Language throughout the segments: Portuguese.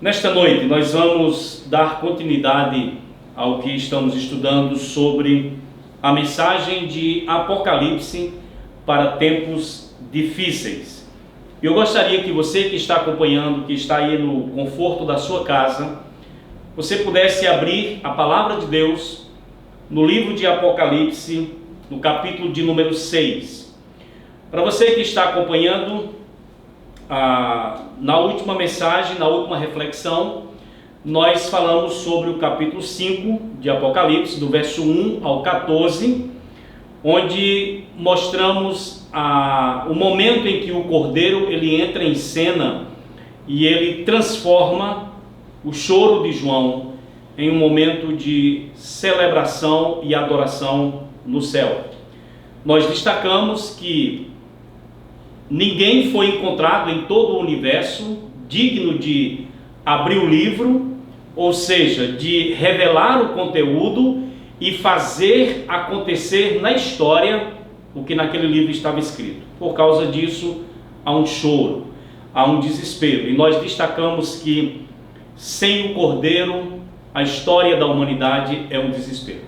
Nesta noite nós vamos dar continuidade ao que estamos estudando sobre a mensagem de Apocalipse para tempos difíceis. Eu gostaria que você que está acompanhando, que está aí no conforto da sua casa, você pudesse abrir a palavra de Deus no livro de Apocalipse, no capítulo de número 6. Para você que está acompanhando, na última mensagem, na última reflexão, nós falamos sobre o capítulo 5 de Apocalipse, do verso 1 ao 14, onde mostramos o momento em que o Cordeiro ele entra em cena e ele transforma o choro de João em um momento de celebração e adoração no céu. Nós destacamos que ninguém foi encontrado em todo o universo digno de abrir o livro, ou seja, de revelar o conteúdo e fazer acontecer na história o que naquele livro estava escrito. Por causa disso, há um choro, há um desespero. E nós destacamos que sem o Cordeiro, a história da humanidade é um desespero.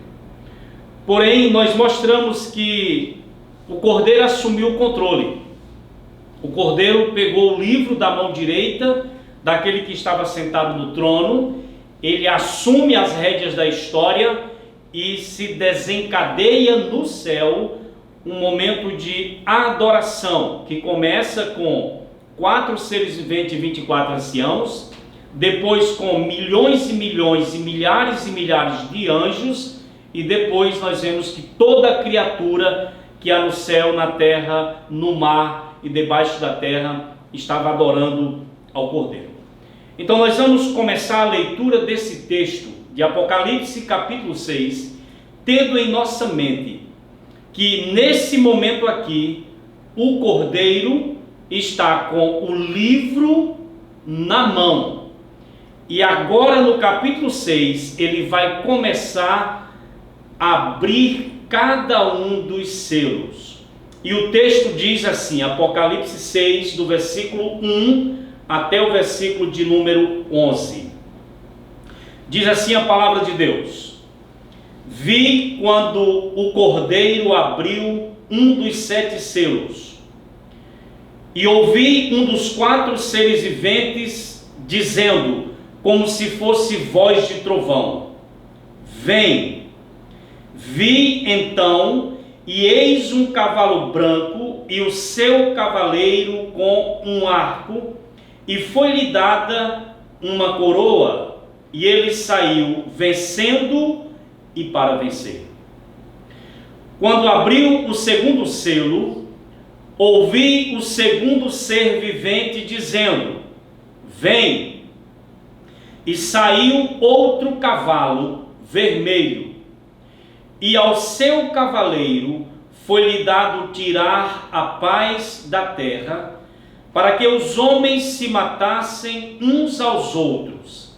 Porém, nós mostramos que o Cordeiro assumiu o controle. O Cordeiro pegou o livro da mão direita daquele que estava sentado no trono, ele assume as rédeas da história e se desencadeia no céu um momento de adoração, que começa com 4 seres viventes e 24 anciãos, depois com milhões e milhões e milhares de anjos, e depois nós vemos que toda criatura que há no céu, na terra, no mar e debaixo da terra estava adorando ao Cordeiro. Então nós vamos começar a leitura desse texto de Apocalipse capítulo 6, tendo em nossa mente que nesse momento aqui o Cordeiro está com o livro na mão. E agora no capítulo 6 ele vai começar a abrir cada um dos selos. E o texto diz assim, Apocalipse 6, do versículo 1 até o versículo de número 11. Diz assim a palavra de Deus: Vi quando o Cordeiro abriu um dos 7 selos, e ouvi um dos 4 seres viventes dizendo, como se fosse voz de trovão: Vem. Vi então, e eis um cavalo branco, e o seu cavaleiro com um arco, e foi-lhe dada uma coroa, e ele saiu vencendo e para vencer. Quando abriu o segundo selo, ouvi o segundo ser vivente dizendo: Vem. E saiu outro cavalo vermelho, e ao seu cavaleiro foi-lhe dado tirar a paz da terra, para que os homens se matassem uns aos outros.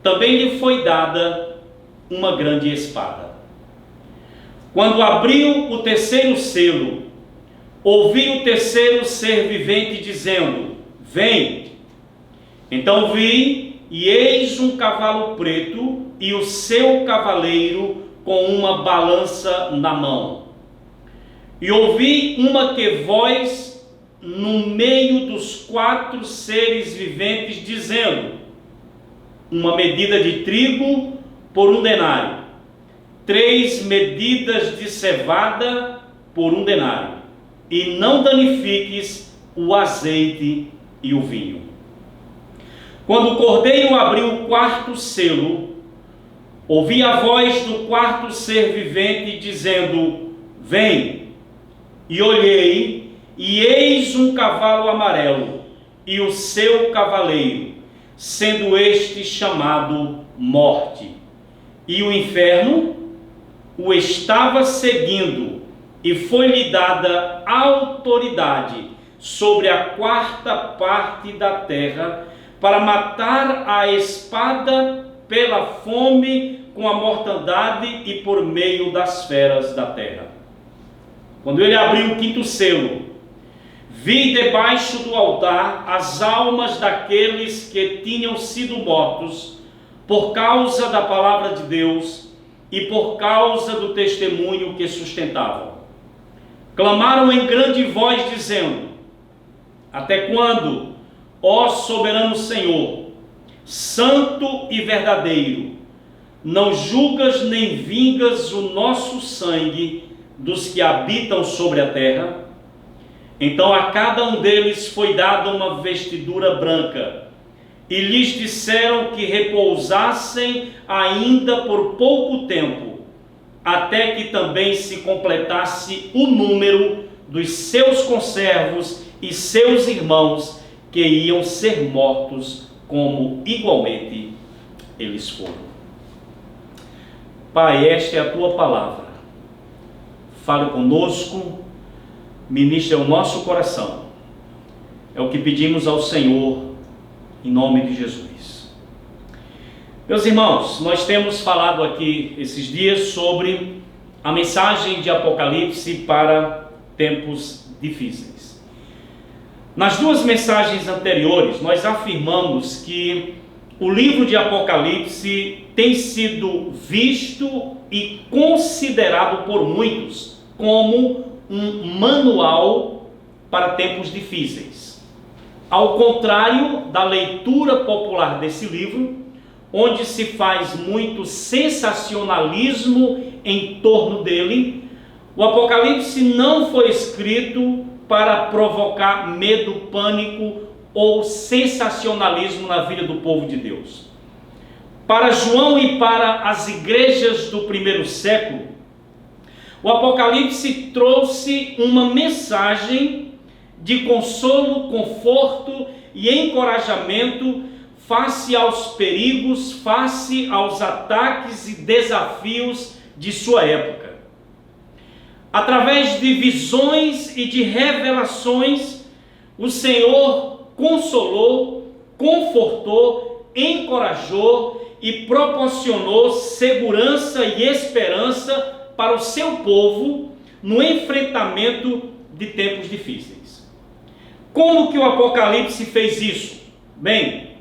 Também lhe foi dada uma grande espada. Quando abriu o terceiro selo, ouvi o terceiro ser vivente dizendo: Vem. Então vi, e eis um cavalo preto, e o seu cavaleiro com uma balança na mão. E ouvi uma voz no meio dos 4 seres viventes dizendo: Uma medida de trigo por 1 denário, 3 medidas de cevada por 1 denário, e não danifiques o azeite e o vinho. Quando o Cordeiro abriu o 4º selo, ouvi a voz do 4º ser vivente dizendo: Vem. E olhei, e eis um cavalo amarelo, e o seu cavaleiro, sendo este chamado Morte. E o inferno o estava seguindo, e foi-lhe dada autoridade sobre a 4ª parte da terra, para matar a espada pela fome, com a mortandade e por meio das feras da terra. Quando ele abriu o 5º selo, Vi debaixo do altar as almas daqueles que tinham sido mortos por causa da palavra de Deus e por causa do testemunho que sustentavam. Clamaram em grande voz, dizendo: até quando, ó soberano Senhor, santo e verdadeiro, não julgas nem vingas o nosso sangue dos que habitam sobre a terra? Então a cada um deles foi dada uma vestidura branca, e lhes disseram que repousassem ainda por pouco tempo, até que também se completasse o número dos seus conservos e seus irmãos, que iam ser mortos como igualmente eles foram. Pai, esta é a tua palavra. Fale conosco, ministre ao nosso coração. É o que pedimos ao Senhor, em nome de Jesus. Meus irmãos, nós temos falado aqui esses dias sobre a mensagem de Apocalipse para tempos difíceis. Nas duas mensagens anteriores, nós afirmamos que o livro de Apocalipse tem sido visto e considerado por muitos como um manual para tempos difíceis. Ao contrário da leitura popular desse livro, onde se faz muito sensacionalismo em torno dele, o Apocalipse não foi escrito para provocar medo, pânico ou sensacionalismo na vida do povo de Deus. Para João e para as igrejas do primeiro século, o Apocalipse trouxe uma mensagem de consolo, conforto e encorajamento face aos perigos, face aos ataques e desafios de sua época. Através de visões e de revelações, o Senhor consolou, confortou, encorajou e proporcionou segurança e esperança para o seu povo no enfrentamento de tempos difíceis. Como que o Apocalipse fez isso? Bem,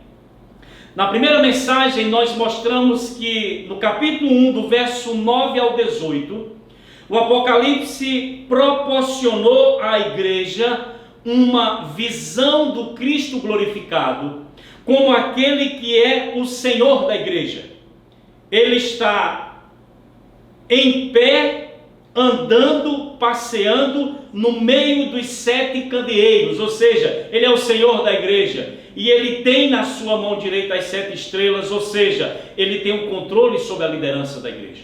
na primeira mensagem nós mostramos que no capítulo 1, do verso 9 ao 18, o Apocalipse proporcionou à igreja uma visão do Cristo glorificado como aquele que é o Senhor da igreja. Ele está em pé, andando, passeando no meio dos 7 candeeiros, ou seja, ele é o Senhor da igreja, e ele tem na sua mão direita as 7 estrelas, ou seja, ele tem o controle sobre a liderança da igreja.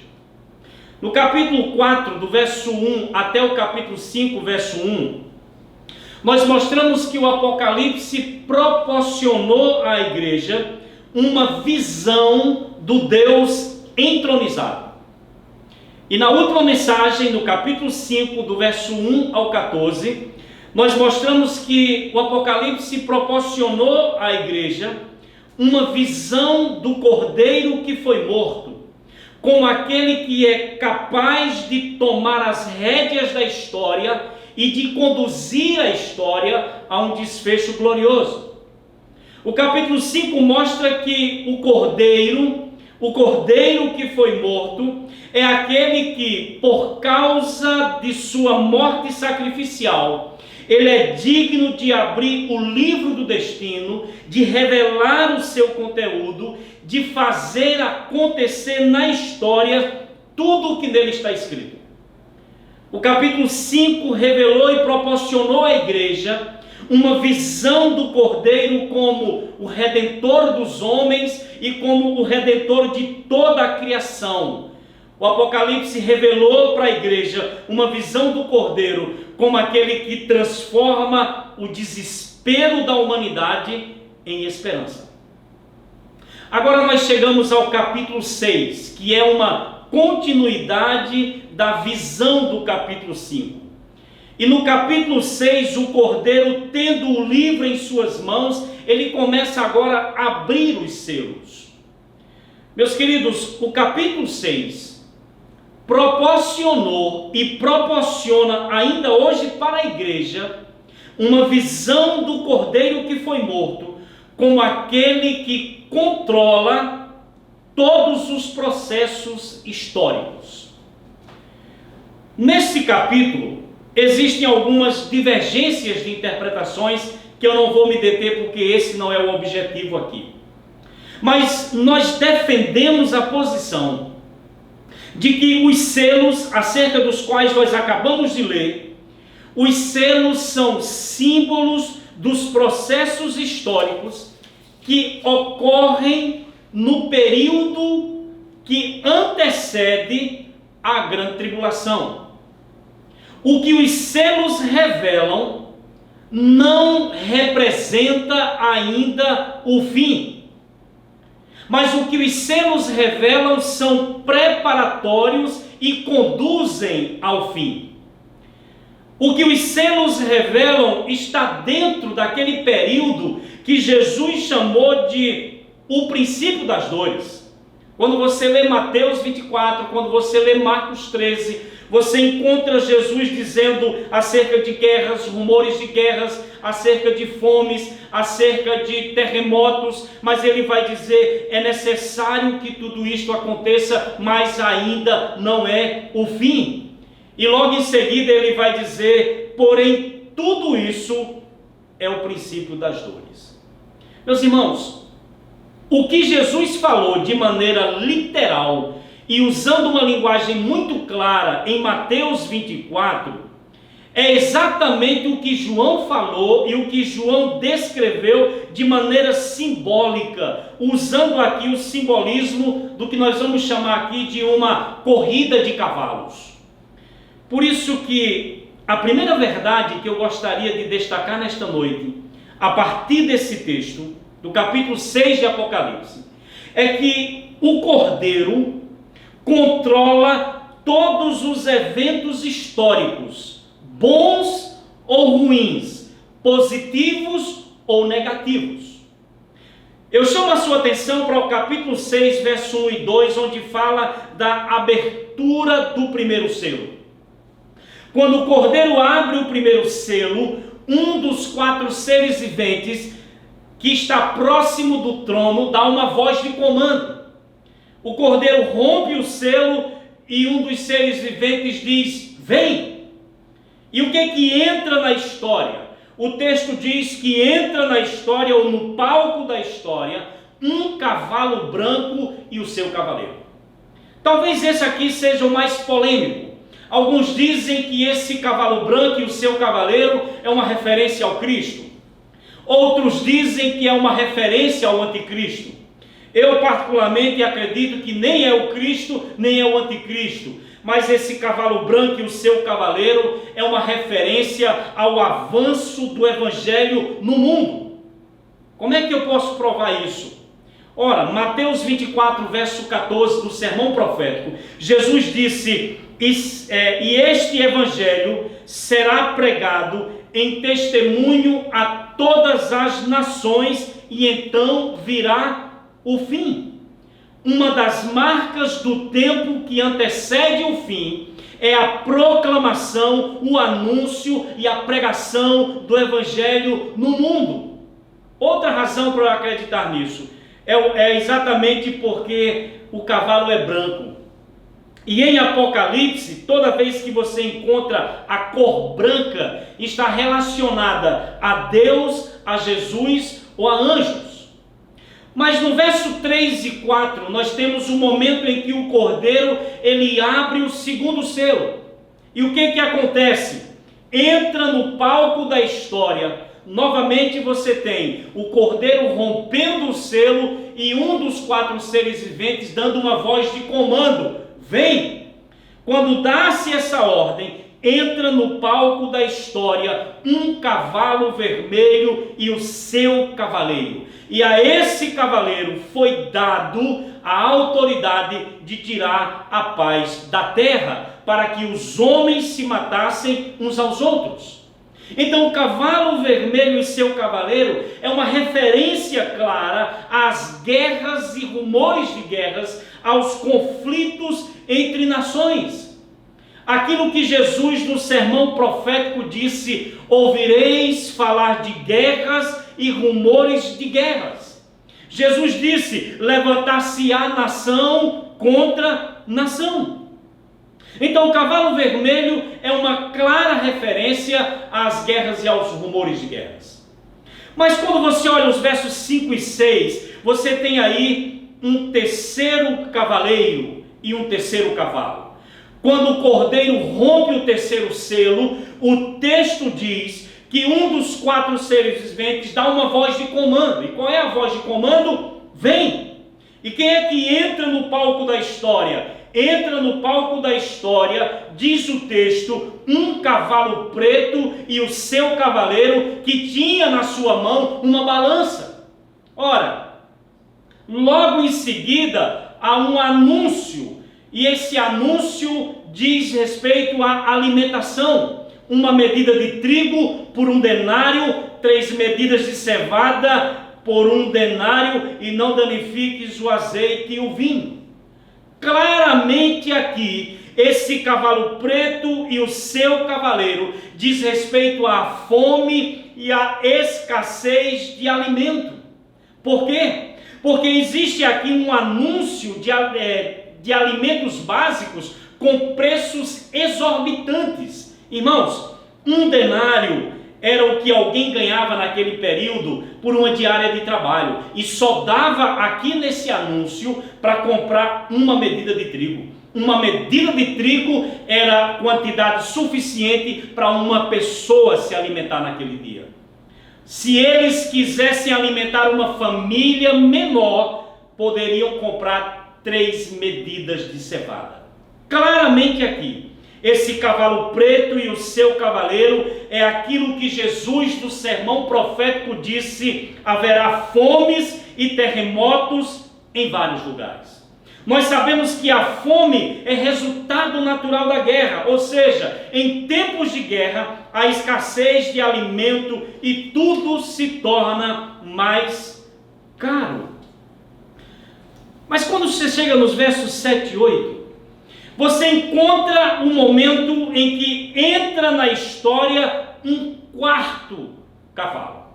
No capítulo 4, do verso 1 até o capítulo 5, verso 1, nós mostramos que o Apocalipse proporcionou à igreja uma visão do Deus entronizado. E na última mensagem, no capítulo 5, do verso 1 ao 14, nós mostramos que o Apocalipse proporcionou à igreja uma visão do Cordeiro que foi morto, como aquele que é capaz de tomar as rédeas da história e de conduzir a história a um desfecho glorioso. O capítulo 5 mostra que o Cordeiro que foi morto, é aquele que, por causa de sua morte sacrificial, ele é digno de abrir o livro do destino, de revelar o seu conteúdo, de fazer acontecer na história tudo o que nele está escrito. O capítulo 5 revelou e proporcionou à igreja uma visão do Cordeiro como o Redentor dos homens e como o Redentor de toda a criação. O Apocalipse revelou para a igreja uma visão do Cordeiro como aquele que transforma o desespero da humanidade em esperança. Agora nós chegamos ao capítulo 6, que é uma continuidade da visão do capítulo 5. E no capítulo 6, o Cordeiro, tendo o livro em suas mãos, ele começa agora a abrir os selos. Meus queridos, o capítulo 6 proporcionou e proporciona ainda hoje para a igreja uma visão do Cordeiro que foi morto como aquele que controla todos os processos históricos. Nesse capítulo, existem algumas divergências de interpretações que eu não vou me deter porque esse não é o objetivo aqui. Mas nós defendemos a posição de que os selos, acerca dos quais nós acabamos de ler, os selos são símbolos dos processos históricos que ocorrem no período que antecede a grande tribulação. O que os selos revelam não representa ainda o fim. Mas o que os selos revelam são preparatórios e conduzem ao fim. O que os selos revelam está dentro daquele período que Jesus chamou de o princípio das dores. Quando você lê Mateus 24, quando você lê Marcos 13, você encontra Jesus dizendo acerca de guerras, rumores de guerras, acerca de fomes, acerca de terremotos, mas ele vai dizer, é necessário que tudo isto aconteça, mas ainda não é o fim. E logo em seguida ele vai dizer, porém tudo isso é o princípio das dores. Meus irmãos, o que Jesus falou de maneira literal e usando uma linguagem muito clara em Mateus 24, é exatamente o que João falou e o que João descreveu de maneira simbólica, usando aqui o simbolismo do que nós vamos chamar aqui de uma corrida de cavalos. Por isso que a primeira verdade que eu gostaria de destacar nesta noite, a partir desse texto, do capítulo 6 de Apocalipse, é que o Cordeiro controla todos os eventos históricos, bons ou ruins, positivos ou negativos. Eu chamo a sua atenção para o capítulo 6, verso 1 e 2, onde fala da abertura do primeiro selo. Quando o Cordeiro abre o primeiro selo, um dos 4 seres viventes que está próximo do trono dá uma voz de comando. O Cordeiro rompe o selo e um dos seres viventes diz, vem! E o que entra na história? O texto diz que entra na história, ou no palco da história, um cavalo branco e o seu cavaleiro. Talvez esse aqui seja o mais polêmico. Alguns dizem que esse cavalo branco e o seu cavaleiro é uma referência ao Cristo. Outros dizem que é uma referência ao anticristo. Eu particularmente acredito que nem é o Cristo, nem é o anticristo. Mas esse cavalo branco e o seu cavaleiro é uma referência ao avanço do evangelho no mundo. Como é que eu posso provar isso? Ora, Mateus 24, verso 14 do sermão profético, Jesus disse, e este evangelho será pregado em testemunho a todas as nações, e então virá o fim. Uma das marcas do tempo que antecede o fim é a proclamação, o anúncio e a pregação do evangelho no mundo. Outra razão para eu acreditar nisso é exatamente porque o cavalo é branco. E em Apocalipse, toda vez que você encontra a cor branca, está relacionada a Deus, a Jesus ou a anjos. Mas no verso 3 e 4, nós temos um momento em que o Cordeiro, ele abre o segundo selo. E o que acontece? Entra no palco da história. Novamente você tem o Cordeiro rompendo o selo e um dos 4 seres viventes dando uma voz de comando. Vem! Quando dá-se essa ordem, entra no palco da história um cavalo vermelho e o seu cavaleiro. E a esse cavaleiro foi dado a autoridade de tirar a paz da terra, para que os homens se matassem uns aos outros. Então o cavalo vermelho e seu cavaleiro é uma referência clara às guerras e rumores de guerras, aos conflitos entre nações. Aquilo que Jesus no sermão profético disse: ouvireis falar de guerras e rumores de guerras. Jesus disse: levantar-se-á nação contra nação. Então o cavalo vermelho é uma clara referência às guerras e aos rumores de guerras. Mas quando você olha os versos 5 e 6, você tem aí um terceiro cavaleiro e um terceiro cavalo. Quando o cordeiro rompe o terceiro selo, o texto diz que um dos 4 seres viventes dá uma voz de comando. E qual é a voz de comando? Vem! E quem é que entra no palco da história? Entra no palco da história, diz o texto, um cavalo preto e o seu cavaleiro, que tinha na sua mão uma balança. Ora, logo em seguida há um anúncio, e esse anúncio diz respeito à alimentação. Uma medida de trigo por 1 denário, 3 medidas de cevada por 1 denário, e não danifiques o azeite e o vinho. Claramente aqui, esse cavalo preto e o seu cavaleiro diz respeito à fome e à escassez de alimento. Por quê? Porque existe aqui um anúncio de alimentos básicos com preços exorbitantes. Irmãos, 1 denário era o que alguém ganhava naquele período por uma diária de trabalho, e só dava aqui nesse anúncio para comprar uma medida de trigo. Uma medida de trigo era quantidade suficiente para uma pessoa se alimentar naquele dia. Se eles quisessem alimentar uma família menor, poderiam comprar 3 medidas de cevada. Claramente aqui, esse cavalo preto e o seu cavaleiro é aquilo que Jesus no sermão profético disse: haverá fomes e terremotos em vários lugares. Nós sabemos que a fome é resultado natural da guerra, ou seja, em tempos de guerra, a escassez de alimento e tudo se torna mais caro. Mas quando você chega nos versos 7 e 8, você encontra um momento em que entra na história um 4º cavalo.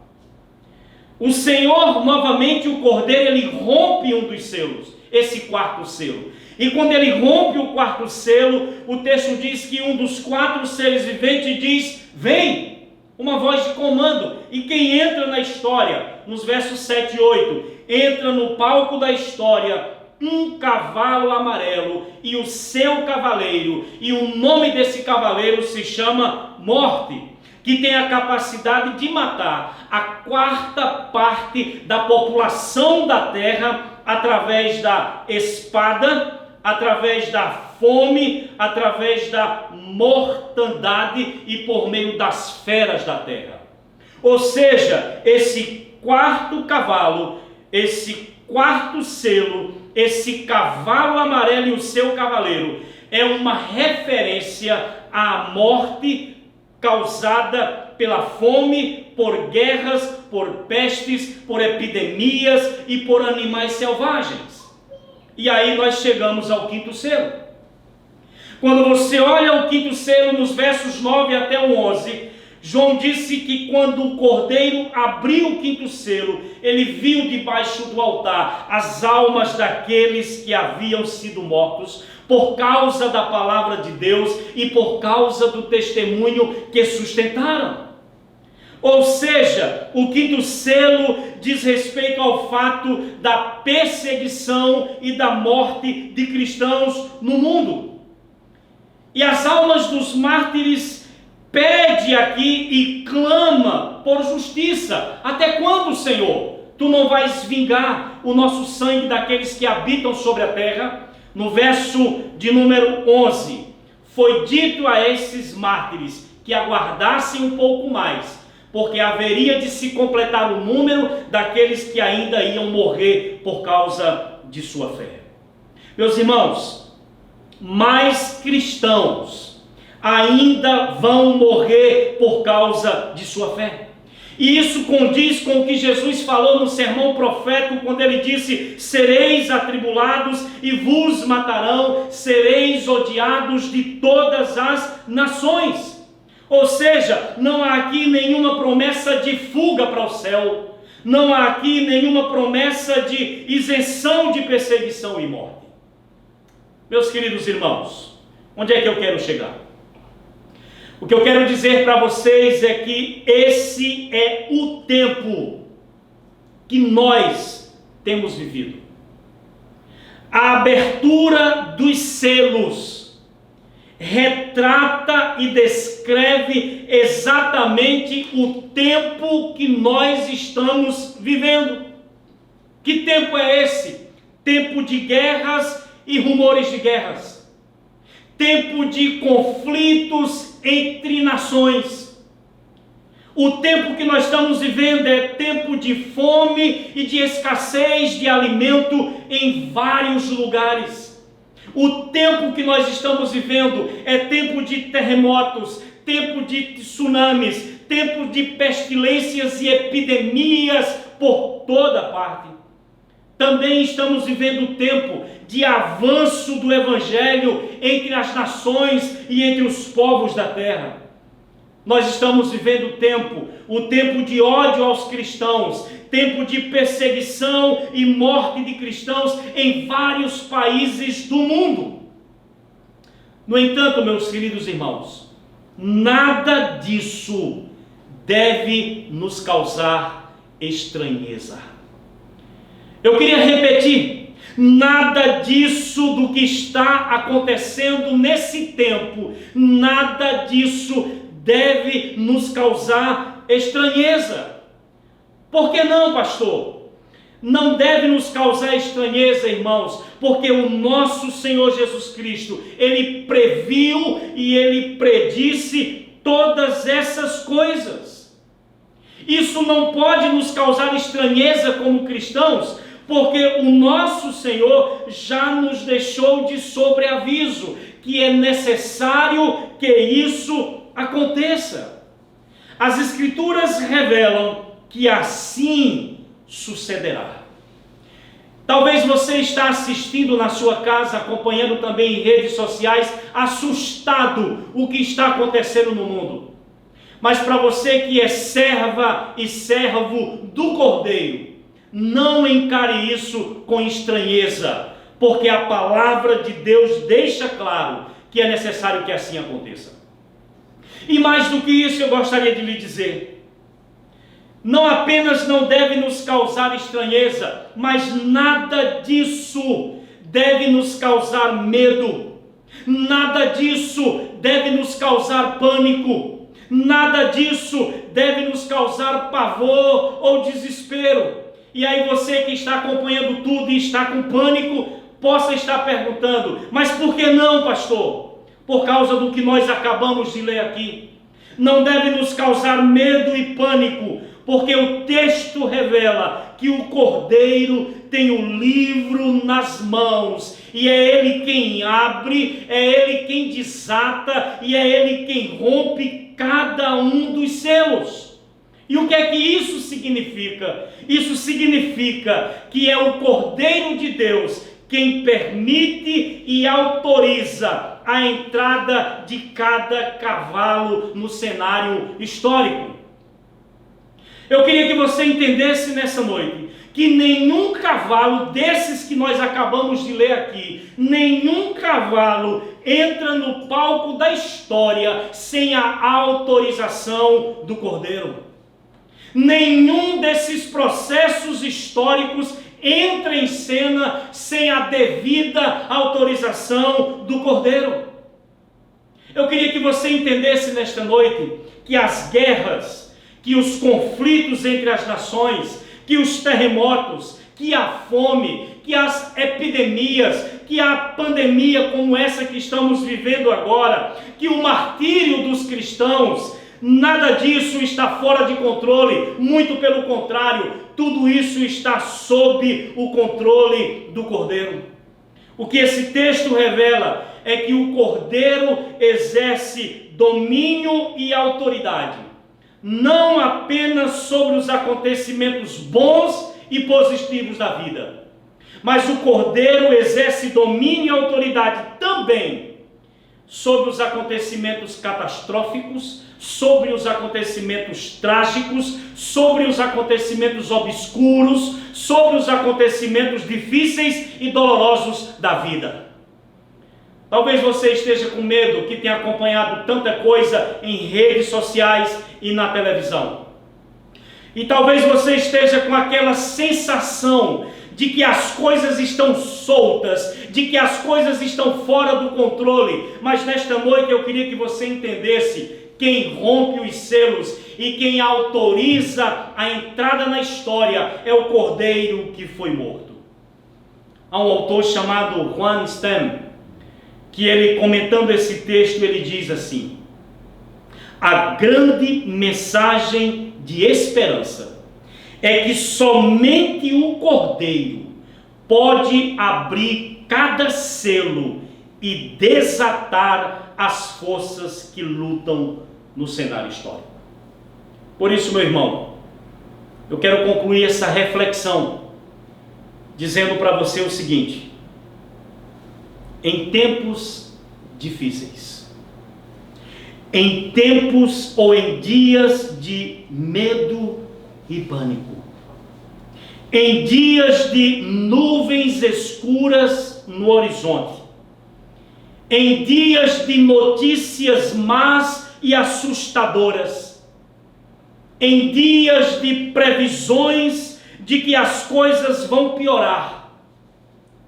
O Senhor, novamente, o cordeiro, ele rompe um dos selos, esse 4º selo. E quando ele rompe o 4º selo, o texto diz que um dos 4 seres viventes diz: vem! Uma voz de comando. E quem entra na história, nos versos 7 e 8, entra no palco da história um cavalo amarelo e o seu cavaleiro, e o nome desse cavaleiro se chama Morte, que tem a capacidade de matar a 4ª parte da população da terra através da espada, através da fome, através da mortandade e por meio das feras da terra. Ou seja, esse 4º cavalo, esse 4º selo, esse cavalo amarelo e o seu cavaleiro é uma referência à morte causada pela fome, por guerras, por pestes, por epidemias e por animais selvagens. E aí nós chegamos ao 5º selo. Quando você olha o 5º selo nos versos 9 até o 11, João disse que quando o cordeiro abriu o 5º selo, ele viu debaixo do altar as almas daqueles que haviam sido mortos por causa da palavra de Deus e por causa do testemunho que sustentaram. Ou seja, o 5º selo diz respeito ao fato da perseguição e da morte de cristãos no mundo. E as almas dos mártires pede aqui e clama por justiça. Até quando, Senhor? Tu não vais vingar o nosso sangue daqueles que habitam sobre a terra? No verso de número 11, foi dito a esses mártires que aguardassem um pouco mais, porque haveria de se completar o número daqueles que ainda iam morrer por causa de sua fé. Meus irmãos, mais cristãos ainda vão morrer por causa de sua fé. E isso condiz com o que Jesus falou no sermão profético, quando ele disse: sereis atribulados e vos matarão, sereis odiados de todas as nações. Ou seja, não há aqui nenhuma promessa de fuga para o céu, não há aqui nenhuma promessa de isenção de perseguição e morte. Meus queridos irmãos, onde é que eu quero chegar? O que eu quero dizer para vocês é que esse é o tempo que nós temos vivido. A abertura dos selos retrata e descreve exatamente o tempo que nós estamos vivendo. Que tempo é esse? Tempo de guerras e rumores de guerras. Tempo de conflitos entre nações. O tempo que nós estamos vivendo é tempo de fome e de escassez de alimento em vários lugares. O tempo que nós estamos vivendo é tempo de terremotos, tempo de tsunamis, tempo de pestilências e epidemias por toda parte. Também estamos vivendo o tempo de avanço do Evangelho entre as nações e entre os povos da terra. Nós estamos vivendo o tempo de ódio aos cristãos, tempo de perseguição e morte de cristãos em vários países do mundo. No entanto, meus queridos irmãos, nada disso deve nos causar estranheza. Eu queria repetir, nada disso do que está acontecendo nesse tempo, nada disso deve nos causar estranheza. Por que não, pastor? Não deve nos causar estranheza, irmãos, porque o nosso Senhor Jesus Cristo, Ele previu e Ele predisse todas essas coisas. Isso não pode nos causar estranheza como cristãos, porque o nosso Senhor já nos deixou de sobreaviso que é necessário que isso aconteça. As Escrituras revelam que assim sucederá. Talvez você está assistindo na sua casa, acompanhando também em redes sociais, assustado o que está acontecendo no mundo. Mas para você que é serva e servo do Cordeiro, não encare isso com estranheza, porque a palavra de Deus deixa claro que é necessário que assim aconteça. E mais do que isso, eu gostaria de lhe dizer, não apenas não deve nos causar estranheza, mas nada disso deve nos causar medo, nada disso deve nos causar pânico, nada disso deve nos causar pavor ou desespero. E aí você que está acompanhando tudo e está com pânico, possa estar perguntando, mas por que não, pastor? Por causa do que nós acabamos de ler aqui. Não deve nos causar medo e pânico, porque o texto revela que o Cordeiro tem o livro nas mãos, e é Ele quem abre, é Ele quem desata, e é Ele quem rompe cada um dos selos. E o que é que isso significa? Isso significa que é o Cordeiro de Deus quem permite e autoriza a entrada de cada cavalo no cenário histórico. Eu queria que você entendesse nessa noite que nenhum cavalo desses que nós acabamos de ler aqui, nenhum cavalo entra no palco da história sem a autorização do Cordeiro. Nenhum desses processos históricos entra em cena sem a devida autorização do Cordeiro. Eu queria que você entendesse nesta noite que as guerras, que os conflitos entre as nações, que os terremotos, que a fome, que as epidemias, que a pandemia como essa que estamos vivendo agora, que o martírio dos cristãos, nada disso está fora de controle, muito pelo contrário, tudo isso está sob o controle do Cordeiro. O que esse texto revela é que o Cordeiro exerce domínio e autoridade não apenas sobre os acontecimentos bons e positivos da vida, mas o Cordeiro exerce domínio e autoridade também sobre os acontecimentos catastróficos, sobre os acontecimentos trágicos, sobre os acontecimentos obscuros, sobre os acontecimentos difíceis e dolorosos da vida. Talvez você esteja com medo, que tenha acompanhado tanta coisa em redes sociais e na televisão. E talvez você esteja com aquela sensação de que as coisas estão soltas, de que as coisas estão fora do controle. Mas nesta noite eu queria que você entendesse: quem rompe os selos e quem autoriza a entrada na história é o Cordeiro que foi morto. Há um autor chamado Juan Stem, que ele, comentando esse texto, ele diz assim: a grande mensagem de esperança é que somente o Cordeiro pode abrir cada selo e desatar as forças que lutam no cenário histórico. Por isso, meu irmão, eu quero concluir essa reflexão dizendo para você o seguinte: em tempos difíceis, em tempos ou em dias de medo e pânico, em dias de nuvens escuras no horizonte, em dias de notícias más e assustadoras, em dias de previsões de que as coisas vão piorar,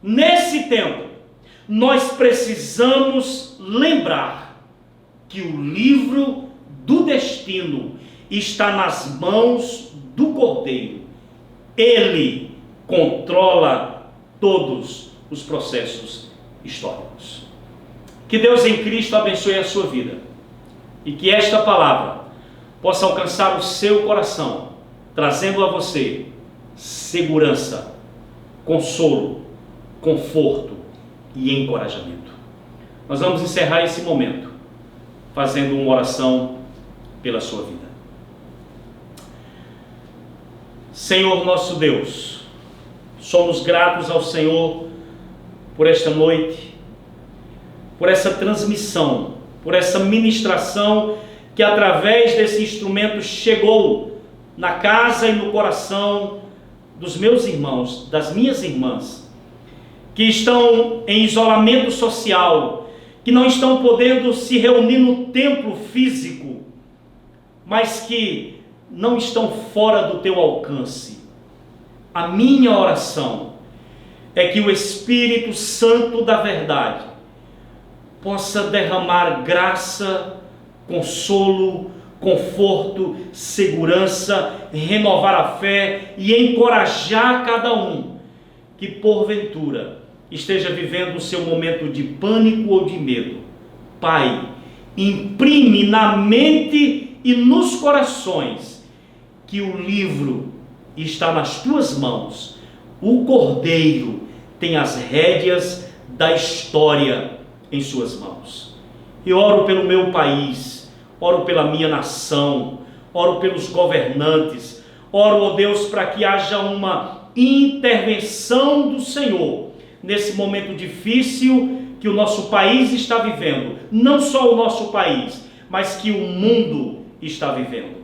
nesse tempo, nós precisamos lembrar que o livro do destino está nas mãos do Cordeiro. Ele controla todos os processos históricos. Que Deus em Cristo abençoe a sua vida e que esta palavra possa alcançar o seu coração, trazendo a você segurança, consolo, conforto e encorajamento. Nós vamos encerrar esse momento fazendo uma oração pela sua vida. Senhor nosso Deus, somos gratos ao Senhor por esta noite, por essa transmissão, por essa ministração que através desse instrumento chegou na casa e no coração dos meus irmãos, das minhas irmãs, que estão em isolamento social, que não estão podendo se reunir no templo físico, mas que não estão fora do teu alcance. A minha oração é que o Espírito Santo da verdade possa derramar graça, consolo, conforto, segurança, renovar a fé e encorajar cada um que porventura esteja vivendo o seu momento de pânico ou de medo. Pai, imprime na mente e nos corações que o livro está nas tuas mãos. O Cordeiro tem as rédeas da história em suas mãos. E oro pelo meu país, oro pela minha nação, oro pelos governantes, oro, ó Deus, para que haja uma intervenção do Senhor nesse momento difícil que o nosso país está vivendo. Não só o nosso país, mas que o mundo está vivendo.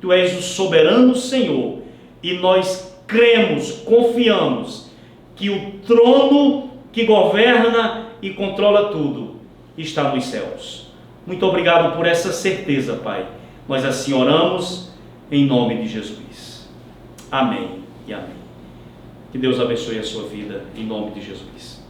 Tu és o soberano Senhor e nós cremos, confiamos que o trono que governa e controla tudo está nos céus. Muito obrigado por essa certeza, Pai. Nós assim oramos em nome de Jesus. Amém e amém. Que Deus abençoe a sua vida em nome de Jesus.